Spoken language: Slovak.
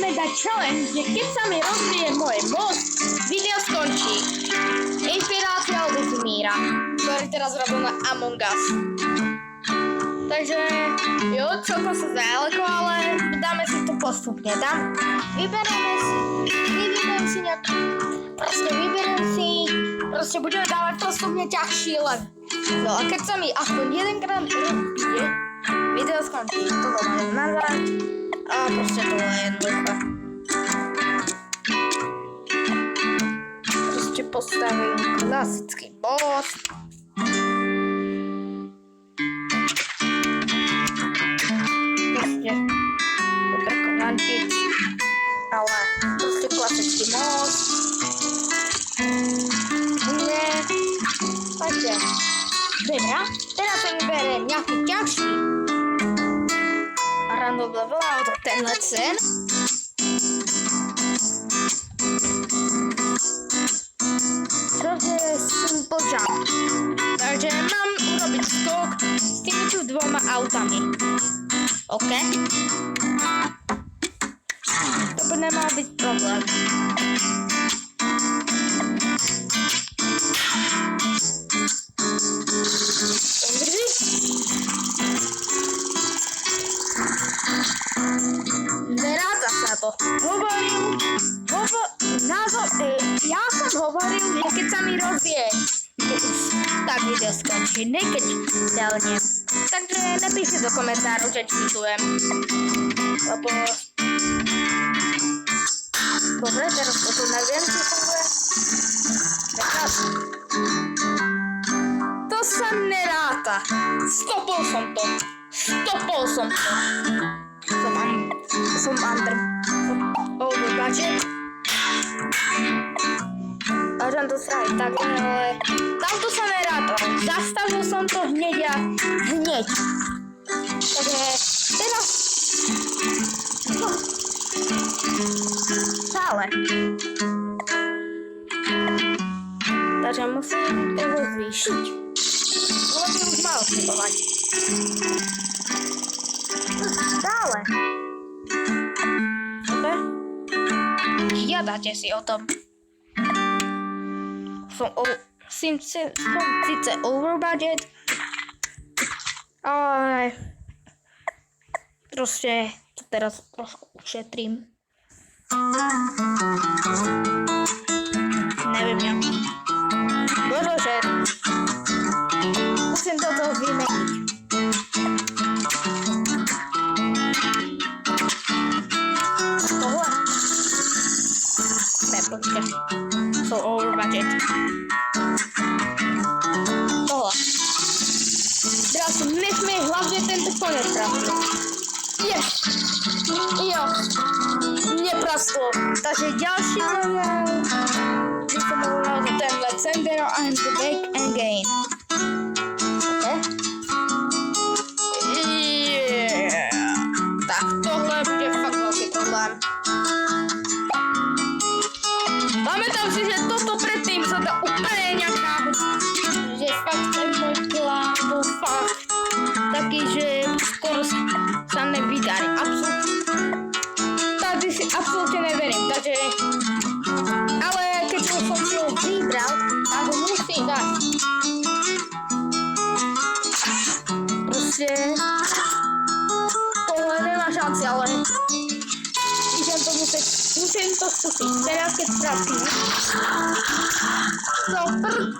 ideme dať challenge, že keď sa mi rozbije môj most, video skončí. Inšpirácia od Izmíra, ktorý teraz robil na Among Us. Takže, jo, celkom sa záleko, ale dáme si to postupne. Vyberiem si nejakú, proste budeme dávať postupne ťažší len. No a keď sa mi aspoň jedenkrát rozbije, video skončí. Toto mám nazvať a proste to je jednoduché. Proste postavím klasický boss. Proste potrkovančiť, ale proste klasický most. Takže, dobra, teraz sa vyberiem nejaký ťažší a random level auto tenhle sen. Cože je simple jump. Takže mám urobiť skok s týmito dvoma autami. OK? To by nemal byť problém. Neráta sa to. Ja som hovoril, že keď sa mi rozbije, tak video skončí, nekeď ďalne. Takže nepíšte do komentárov, že čítujem. Lebo... Dobre, teraz to tu neviem, či funguje. To sa neráta. Stopol som to. Som under budget. A že to sa aj tak, ale tamto sa neráta. Zastavil som to hneď. Takže teraz... No. Stále. Takže musím toho zvýšiť. Bolo by už malo chybovať. Stále. Dobre? Žiadate si o tom. Som síce over budget, ale proste to teraz trošku ušetrím. Neviem jak. Bože, musím toto vymeniť. Tohle? Ne, počkej. So over budget. Tohle. Teraz nechme hlavne tento konec trafil. Yes! Jo. Nepraslo. Takže ďalší level. By som mohol nájsť tenhle Sender and the Back Again. OK? Yeah. Tak tohle bude fakt veľký problém. Pamätám si, že toto predtým sa dá úplne nejak náhodiť. Že fakt ten môj plán bol fakt taký, že skoro sa nevydarí. Tady si absolútne neverím, takže... Ale keď som si ho vybral, tak ho musím dať. Proste... Tohle nemá šanci, ale... Musím to skúsiť. Teraz keď trafím. No prd!